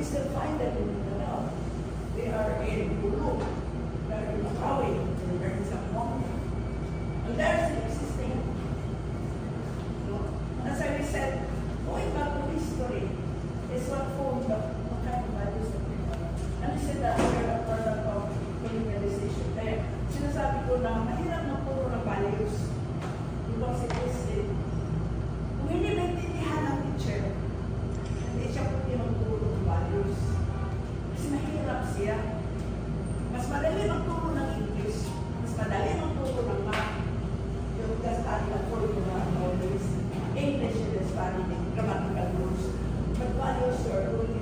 we still find them in Mindanao. They are in Bulu, they are in Makawi, they are in Zamboanga. And they're still existing. As I said, going back to history is what formed the kind of values that we have. And I said that we're a product of colonialization. Kaya sinasabi ko na mahirap na puro ng values. Because it is kung hindi maintindihan ng teacher, hindi siya puti magturo ng values. Kasi mahirap siya. Mas madali magturo ng English. Mas madali magturo ng math. Yung just study at formula and always English and study grammatical rules. But values are only